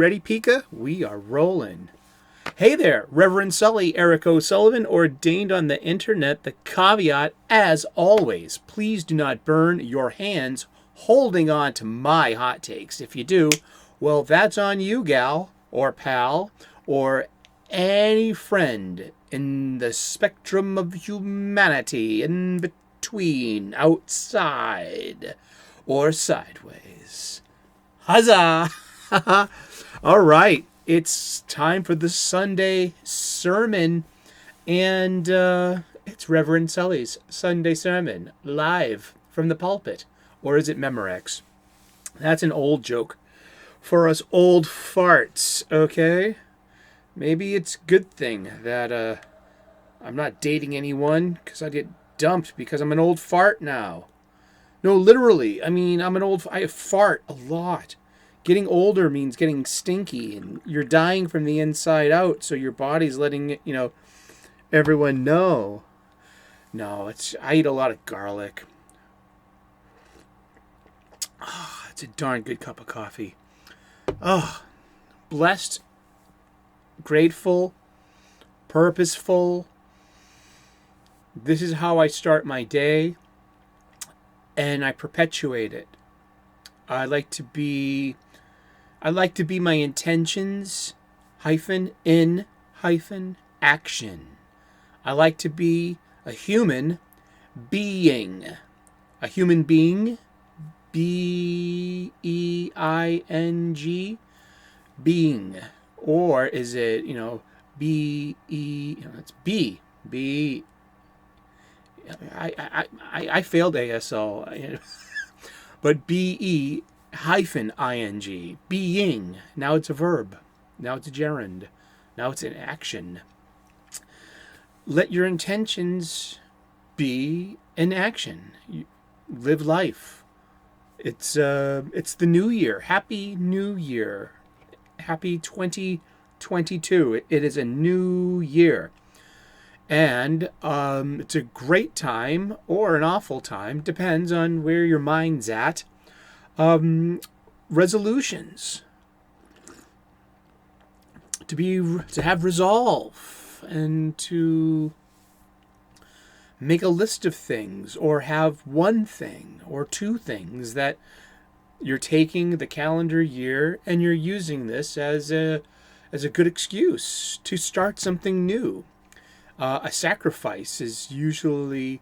ready, Pika? We are rolling. Hey there, Reverend Sully, Eric O'Sullivan, ordained on the internet. The caveat, as always, please do not burn your hands holding on to my hot takes. If you do, well, that's on you, gal, or pal, or any friend in the spectrum of humanity in between, outside, or sideways. Huzzah! All right, it's time for the Sunday sermon, and it's Reverend Sully's Sunday sermon, live from the pulpit. Or is it Memorex? That's an old joke for us old farts, okay? Maybe it's a good thing that I'm not dating anyone, because I'd get dumped because I'm an old fart now. No, literally, I fart a lot. Getting older means getting stinky, and you're dying from the inside out, so your body's letting, everyone know. No, I eat a lot of garlic. Oh, it's a darn good cup of coffee. Oh, blessed, grateful, purposeful. This is how I start my day, and I perpetuate it. I like to be my intentions -in -action. I like to be a human being. A human being, B-E-I-N-G, being. Or is it, B-E, it's B. B. I failed ASL. But B-E -ing, being. Now it's a verb. Now it's a gerund. Now it's an action. Let your intentions be an action. Live life. It's the new year. Happy New Year. Happy 2022. It is a new year. And it's a great time or an awful time, depends on where your mind's at. Resolutions. To have resolve and to make a list of things, or have one thing or two things that you're taking the calendar year and you're using this as a good excuse to start something new. A sacrifice is usually,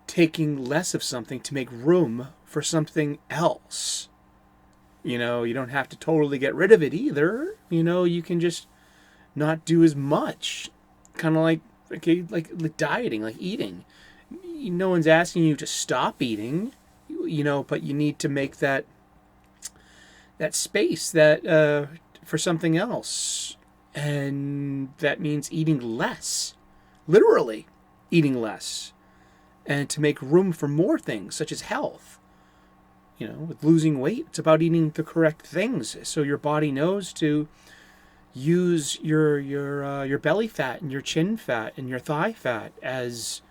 taking less of something to make room for something else. You don't have to totally get rid of it either. You can just not do as much. Kind of like dieting, like eating. No one's asking you to stop eating, but you need to make that space that for something else. And that means eating less. Literally eating less. And to make room for more things, such as health. With losing weight, it's about eating the correct things, so your body knows to use your belly fat and your chin fat and your thigh fat as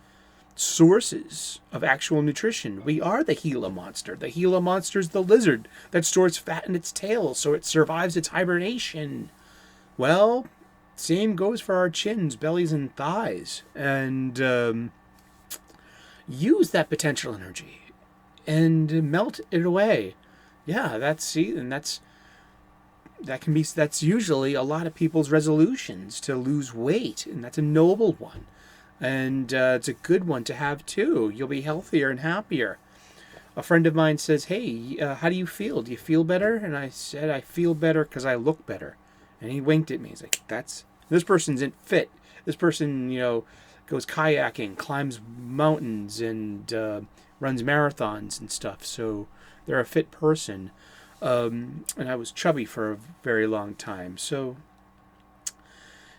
sources of actual nutrition. We are the Gila monster. The Gila monster is the lizard that stores fat in its tail so it survives its hibernation. Well, same goes for our chins, bellies, and thighs. And use that potential energy and melt it away. Yeah, that's usually a lot of people's resolutions, to lose weight, and that's a noble one. And it's a good one to have too. You'll be healthier and happier. A friend of mine says, "Hey, how do you feel? Do you feel better?" And I said, "I feel better because I look better." And he winked at me. He's like, this person's fit. This person, goes kayaking, climbs mountains, and runs marathons and stuff. So they're a fit person. And I was chubby for a very long time. So,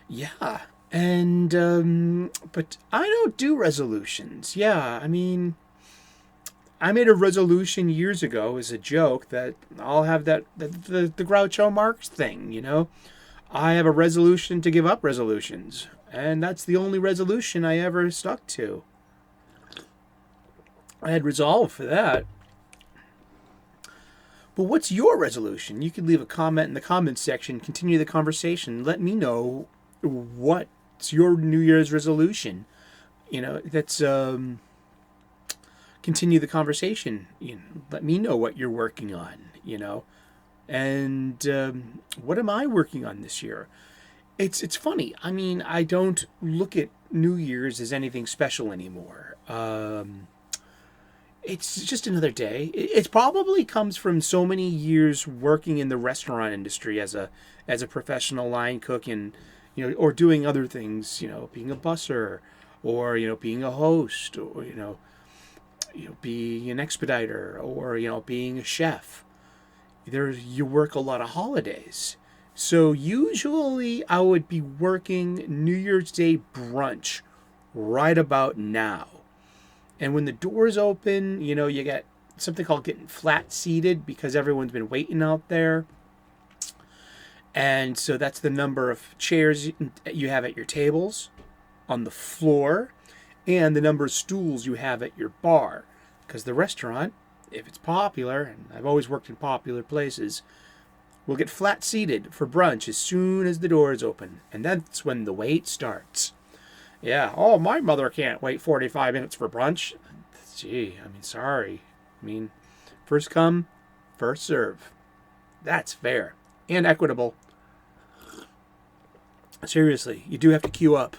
yeah. And, but I don't do resolutions. Yeah, I made a resolution years ago as a joke that I'll have the Groucho Marx thing, I have a resolution to give up resolutions. And that's the only resolution I ever stuck to. I had resolve for that. But what's your resolution? You could leave a comment in the comments section, continue the conversation. Let me know what's your New Year's resolution. That's continue the conversation. Let me know what you're working on. And what am I working on this year? It's funny. I mean, I don't look at New Year's as anything special anymore. It's just another day. It probably comes from so many years working in the restaurant industry as a professional line cook, and or doing other things. Being a busser, or being a host, or being an expediter, or being a chef. You work a lot of holidays. So usually I would be working New Year's Day brunch right about now. And when the doors open, you get something called getting flat seated, because everyone's been waiting out there. And so that's the number of chairs you have at your tables, on the floor, and the number of stools you have at your bar. Because the restaurant, if it's popular, and I've always worked in popular places, will get flat seated for brunch as soon as the doors open. And that's when the wait starts. Yeah, oh, my mother can't wait 45 minutes for brunch. Gee, sorry. First come, first serve. That's fair and equitable. Seriously, you do have to queue up.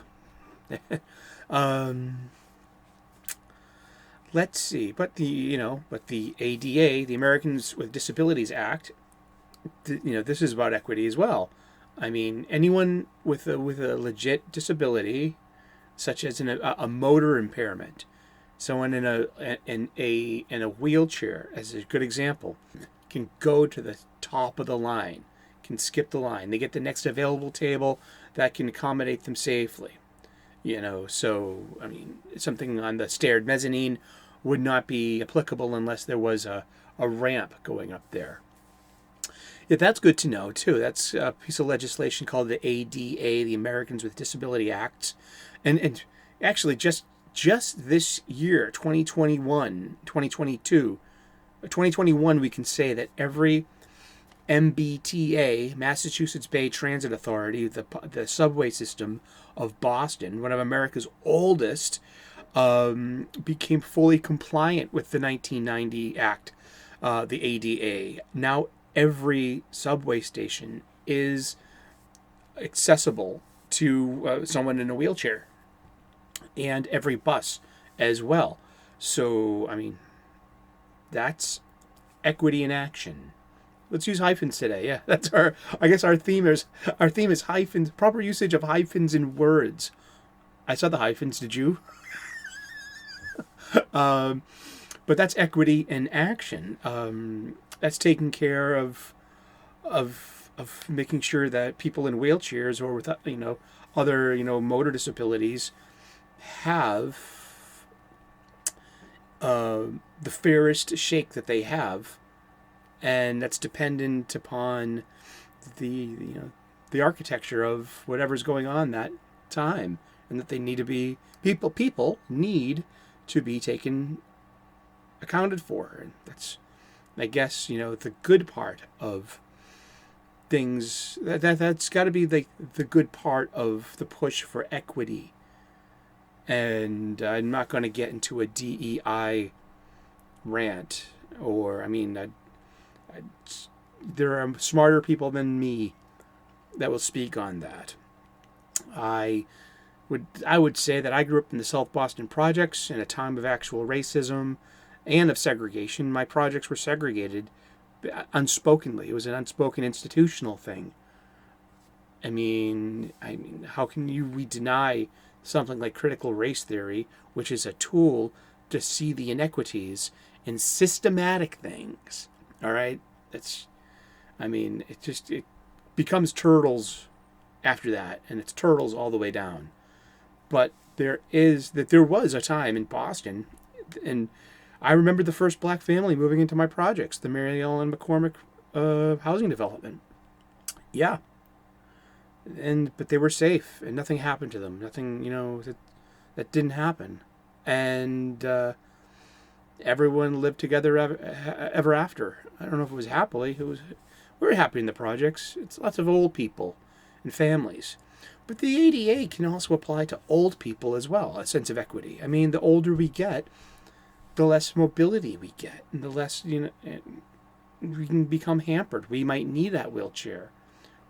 Let's see, but the ADA, the Americans with Disabilities Act, this is about equity as well. Anyone with a legit disability, such as a motor impairment, someone in a wheelchair, as a good example, can go to the top of the line, can skip the line. They get the next available table that can accommodate them safely. Something on the staired mezzanine would not be applicable unless there was a ramp going up there. Yeah, that's good to know, too. That's a piece of legislation called the ADA, the Americans with Disability Act. And actually, just this year, 2021, we can say that every MBTA, Massachusetts Bay Transit Authority, the subway system of Boston, one of America's oldest, became fully compliant with the 1990 Act, the ADA. Now every subway station is accessible to someone in a wheelchair, and every bus as well. So, that's equity in action. Let's use hyphens today. Yeah, that's our theme is hyphens, proper usage of hyphens in words. I saw the hyphens, did you? But that's equity in action. That's taking care of making sure that people in wheelchairs or with other motor disabilities have the fairest shake that they have, and that's dependent upon the architecture of whatever's going on that time, and that they need to be people need to be taken accounted for. And that's, I guess, the good part of things. That's got to be the good part of the push for equity. And I'm not going to get into a DEI rant, or there are smarter people than me that will speak on that. I would say that I grew up in the South Boston projects in a time of actual racism and of segregation. My projects were segregated unspokenly. It was an unspoken institutional thing. How can we deny something like critical race theory, which is a tool to see the inequities in systematic things? All right, it becomes turtles after that, and it's turtles all the way down. But there was a time in Boston, and I remember the first black family moving into my projects, the Mary Ellen McCormick housing development. Yeah. But they were safe, and nothing happened to them. Nothing, that didn't happen. And Everyone lived together ever after. I don't know if it was happily. It was we were happy in the projects. It's lots of old people and families. But the ADA can also apply to old people as well, a sense of equity. I mean, the older we get, the less mobility we get, and the less, we can become hampered. We might need that wheelchair.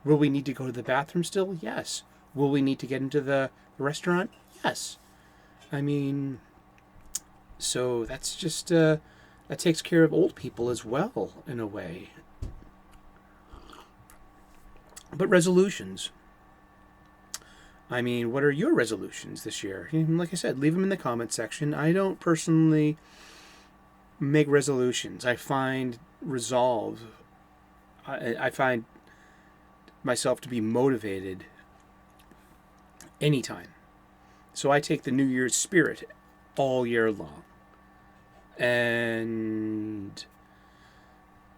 Will we need to go to the bathroom still? Yes. Will we need to get into the restaurant? Yes. I mean, so that's just, that takes care of old people as well, in a way. But resolutions. I mean, what are your resolutions this year? Like I said, leave them in the comment section. I don't personally make resolutions. I find resolve. I find myself to be motivated anytime. So I take the New Year's spirit all year long. And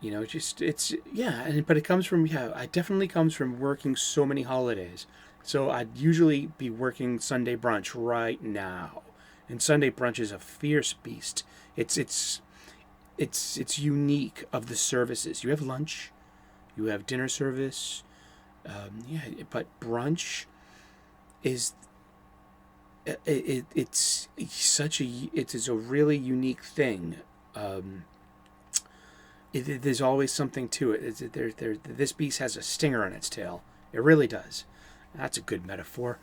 but it comes from, it definitely comes from working so many holidays. So I'd usually be working Sunday brunch right now. And Sunday brunch is a fierce beast. It's unique of the services. You have lunch, you have dinner service, but brunch is it's a really unique thing. There's always something to it. This beast has a stinger on its tail. It really does. That's a good metaphor.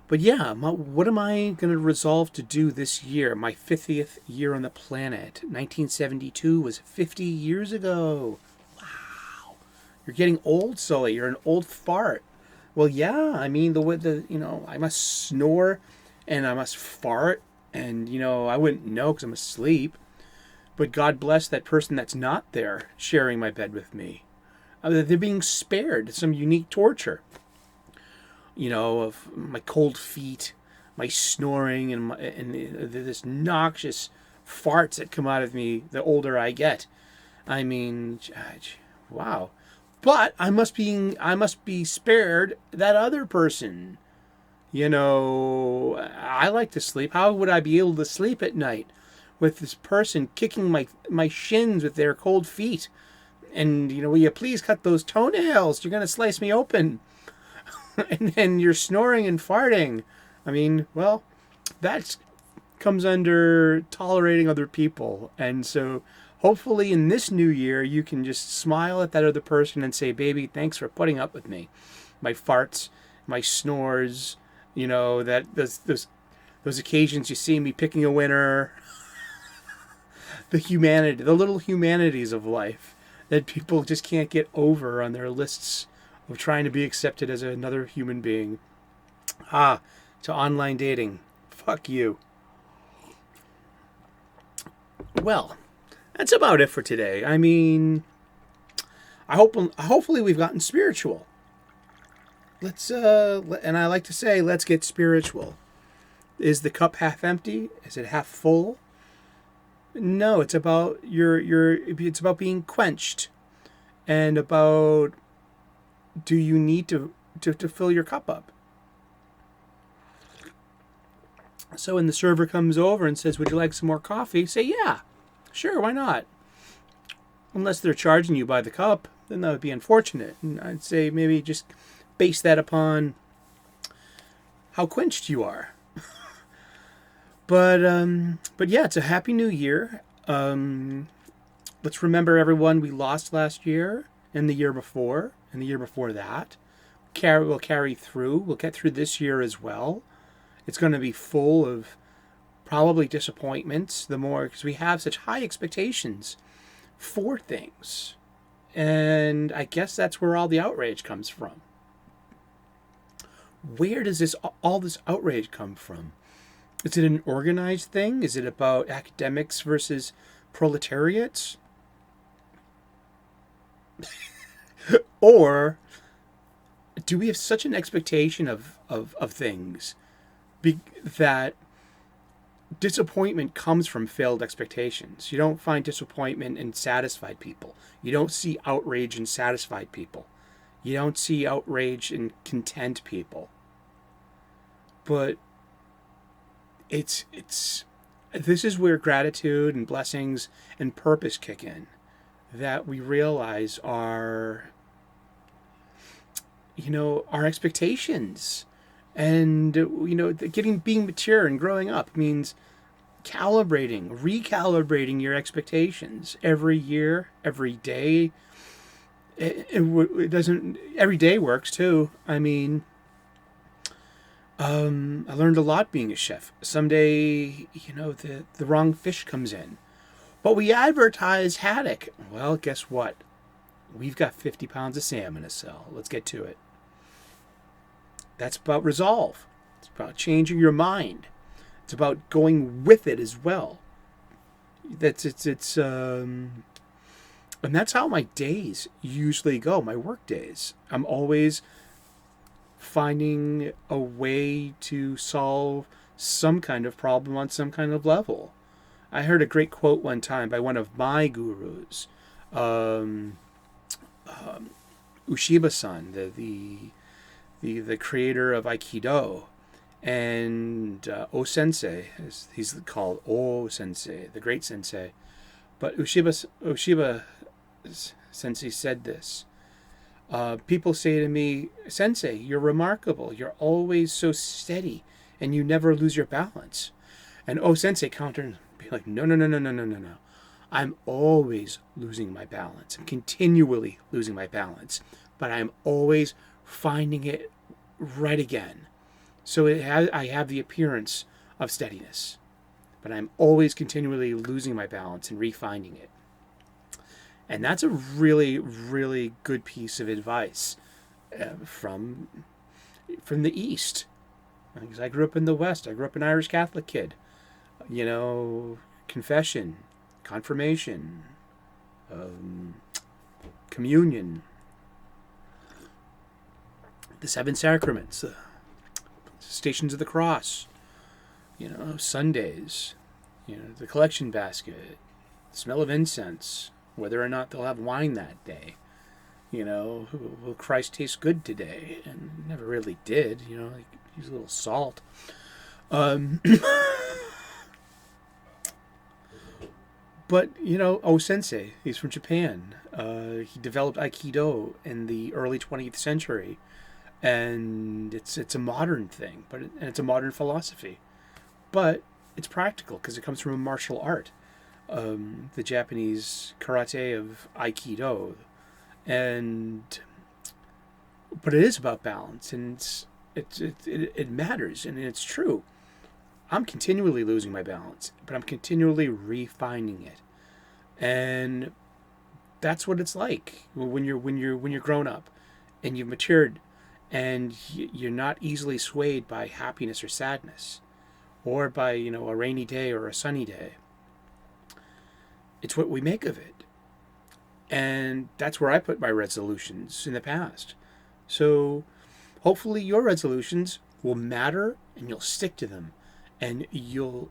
But yeah, what am I going to resolve to do this year? My 50th year on the planet. 1972 was 50 years ago. Wow. You're getting old, Sully. You're an old fart. Well, yeah, I mean, I must snore and I must fart. And, I wouldn't know because I'm asleep. But God bless that person that's not there sharing my bed with me. They're being spared some unique torture. Of my cold feet, my snoring, and this noxious farts that come out of me the older I get. I mean, wow. But I must be spared that other person. I like to sleep. How would I be able to sleep at night with this person kicking my shins with their cold feet? And, will you please cut those toenails? You're going to slice me open. and you're snoring and farting. I mean, well, that comes under tolerating other people. And so hopefully in this new year, you can just smile at that other person and say, baby, thanks for putting up with me. My farts, my snores, that those occasions you see me picking a winner. The little humanities of life that people just can't get over on their lists of trying to be accepted as another human being. To online dating. Fuck you. Well, that's about it for today. I mean, hopefully we've gotten spiritual. And I like to say, let's get spiritual. Is the cup half empty? Is it half full? No, it's about it's about being quenched, and about, do you need to fill your cup up? So when the server comes over and says, would you like some more coffee? Say, yeah, sure, why not? Unless they're charging you by the cup, then that would be unfortunate. And I'd say maybe just base that upon how quenched you are. But yeah, it's a happy new year. Let's remember, everyone we lost last year and the year before and the year before that. We'll carry through. We'll get through this year as well. It's going to be full of probably disappointments, because we have such high expectations for things. And I guess that's where all the outrage comes from. Where does all this outrage come from? Is it an organized thing? Is it about academics versus proletariats? Or do we have such an expectation of things that disappointment comes from failed expectations? You don't find disappointment in satisfied people. You don't see outrage in satisfied people. You don't see outrage in content people. But it's this is where gratitude and blessings and purpose kick in, that we realize our expectations, and being mature and growing up means recalibrating your expectations every year, every day. It doesn't. Every day works too. I mean, I learned a lot being a chef. Someday, the wrong fish comes in, but we advertise haddock. Well, guess what? We've got 50 pounds of salmon to sell. Let's get to it. That's about resolve. It's about changing your mind. It's about going with it as well. And that's how my days usually go. My work days. I'm always finding a way to solve some kind of problem on some kind of level. I heard a great quote one time by one of my gurus, Ushiba-san, the creator of Aikido, and O-sensei, he's called O-sensei, the great sensei. But Ushiba sensei said this. People say to me, Sensei, you're remarkable. You're always so steady, and you never lose your balance. And O-sensei countered and be like, no. I'm always losing my balance. I'm continually losing my balance, but I'm always finding it right again. So I have the appearance of steadiness, but I'm always continually losing my balance and refinding it. And that's a really, really good piece of advice from the East. Because I grew up in the West. I grew up an Irish Catholic kid. Confession, confirmation, communion, the seven sacraments, Stations of the Cross, Sundays, the collection basket, the smell of incense, whether or not they'll have wine that day. Will Christ taste good today? And never really did. Use a little salt. But, O-sensei, he's from Japan. He developed Aikido in the early 20th century. And it's a modern thing, and it's a modern philosophy. But it's practical because it comes from a martial art. The Japanese karate of Aikido. But it is about balance, and it matters, and it's true. I'm continually losing my balance, but I'm continually refining it. And that's what it's like when you're grown up and you've matured, and you're not easily swayed by happiness or sadness, or by a rainy day or a sunny day. It's what we make of it. And that's where I put my resolutions in the past. So hopefully your resolutions will matter, and you'll stick to them, and you'll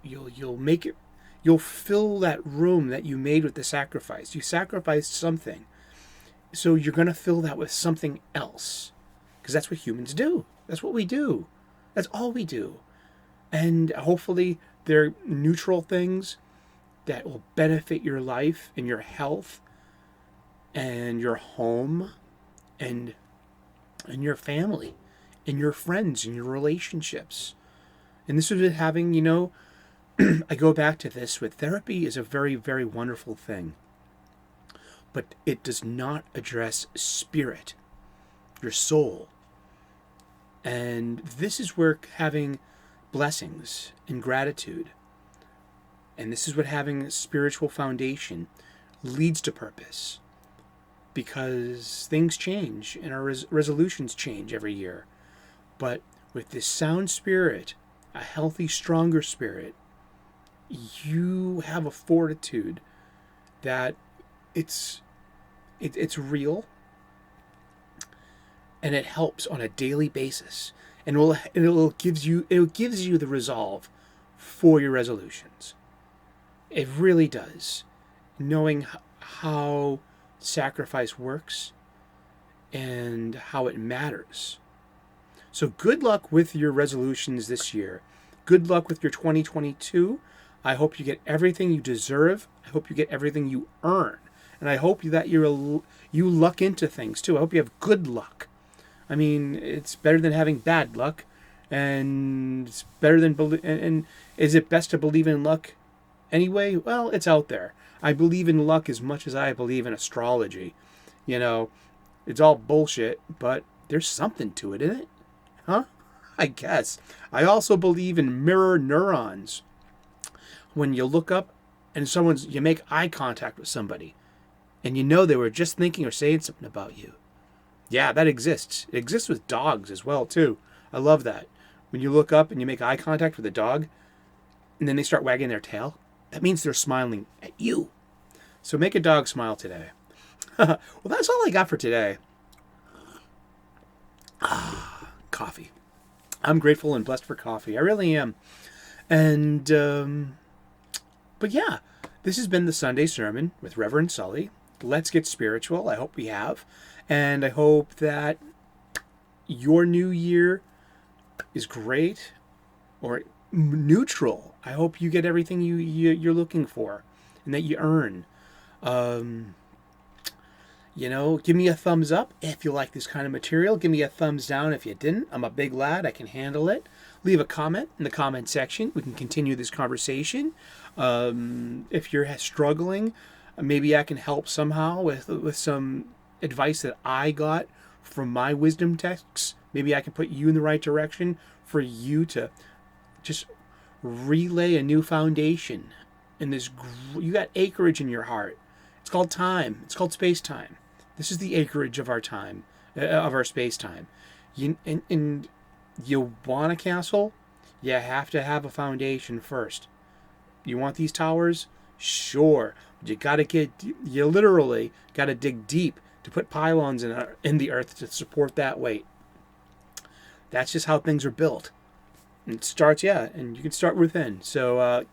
make it. You'll fill that room that you made with the sacrifice. You sacrificed something, so you're going to fill that with something else, because that's what humans do. That's what we do. That's all we do. And hopefully they're neutral things that will benefit your life and your health and your home and your family and your friends and your relationships. And this is having, I go back to this with therapy is a very, very wonderful thing. But it does not address spirit, your soul. And this is where having blessings and gratitude, and this is what having a spiritual foundation leads to purpose. Because things change and our resolutions change every year. But with this sound spirit, a healthy, stronger spirit, you have a fortitude that it's real, and it helps on a daily basis, and it gives you the resolve for your resolutions. It really does, knowing how sacrifice works and how it matters. So good luck with your resolutions this year. Good luck with your 2022. I hope you get everything you deserve. I hope you get everything you earn. And I hope that you luck into things too. I hope you have good luck. I mean, it's better than having bad luck. And it's better than and is it best to believe in luck anyway? Well, it's out there. I believe in luck as much as I believe in astrology. You know, it's all bullshit, but there's something to it, isn't it? Huh? I guess. I also believe in mirror neurons. When you look up and you make eye contact with somebody and you know they were just thinking or saying something about you. Yeah, that exists. It exists with dogs as well, too. I love that. When you look up and you make eye contact with a dog and then they start wagging their tail, that means they're smiling at you. So make a dog smile today. Well, that's all I got for today. Coffee. I'm grateful and blessed for coffee. I really am. And, but yeah, this has been the Sunday sermon with Reverend Sully. Let's get spiritual. I hope we have. And I hope that your new year is great or neutral. I hope you get everything you're looking for and that you earn. Give me a thumbs up if you like this kind of material. Give me a thumbs down if you didn't. I'm a big lad. I can handle it. Leave a comment in the comment section. We can continue this conversation. If you're struggling, maybe I can help somehow with some advice that I got from my wisdom texts. Maybe I can put you in the right direction for you to just relay a new foundation in this. You got acreage in your heart. It's called time. It's called space-time. This is the acreage of our time, of our space-time. And you want a castle? You have to have a foundation first. You want these towers? Sure. But you literally got to dig deep to put pylons in the earth to support that weight. That's just how things are built. It starts, and you can start within. So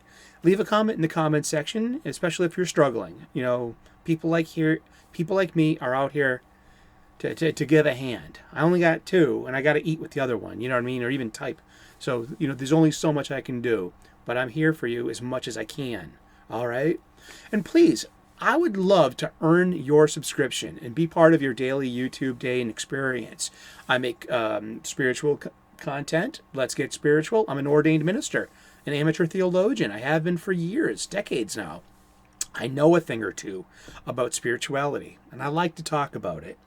leave a comment in the comment section, especially if you're struggling. People like me are out here to give a hand. I only got 2, and I got to eat with the other one. You know what I mean? Or even type. So there's only so much I can do, but I'm here for you as much as I can. All right. And please, I would love to earn your subscription and be part of your daily YouTube day and experience. I make spiritual content. Let's get spiritual. I'm an ordained minister, an amateur theologian. I have been for years, decades now. I know a thing or two about spirituality, and I like to talk about it.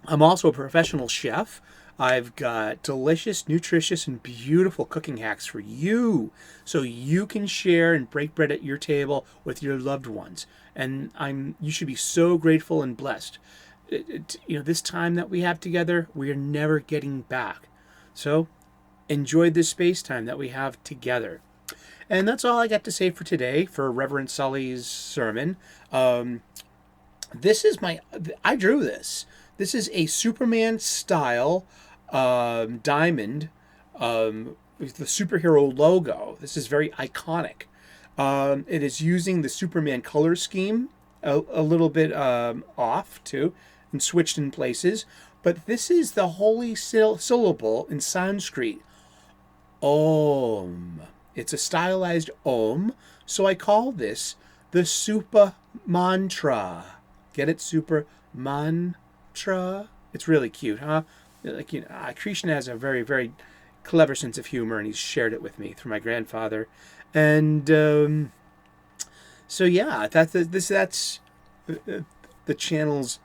I'm also a professional chef. I've got delicious, nutritious, and beautiful cooking hacks for you so you can share and break bread at your table with your loved ones. And you should be so grateful and blessed. This time that we have together, we are never getting back. So enjoy this space time that we have together. And that's all I got to say for today for Reverend Sully's sermon. I drew this. This is a Superman style diamond with the superhero logo. This is very iconic. It is using the Superman color scheme a little bit off too and switched in places. But this is the holy syllable in Sanskrit, Om. It's a stylized Om, so I call this the Super Mantra. Get it? Super Mantra. It's really cute, huh? Krishna has a very, very clever sense of humor, and he's shared it with me through my grandfather. And that's the channel's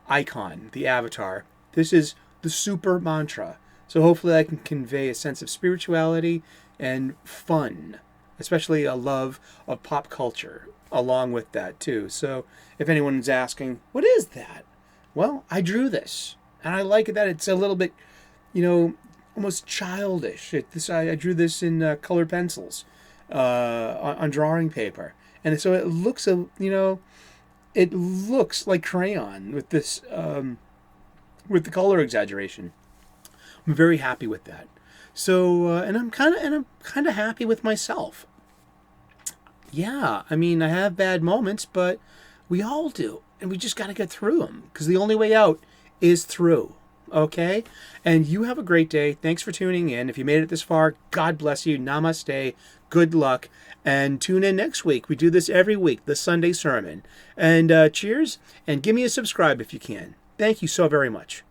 icon, the avatar. This is the Super Mantra. So hopefully I can convey a sense of spirituality and fun, especially a love of pop culture along with that too. So if anyone's asking, what is that? Well, I drew this, and I like that it's a little bit, almost childish. I drew this in colored pencils on drawing paper, and so it looks it looks like crayon with this with the color exaggeration. I'm very happy with that. So and I'm kind of happy with myself. Yeah, I mean, I have bad moments, but we all do, and we just got to get through them because the only way out is through. Okay? And you have a great day. Thanks for tuning in. If you made it this far, God bless you. Namaste. Good luck. And tune in next week. We do this every week, the Sunday sermon. And cheers. And give me a subscribe if you can. Thank you so very much.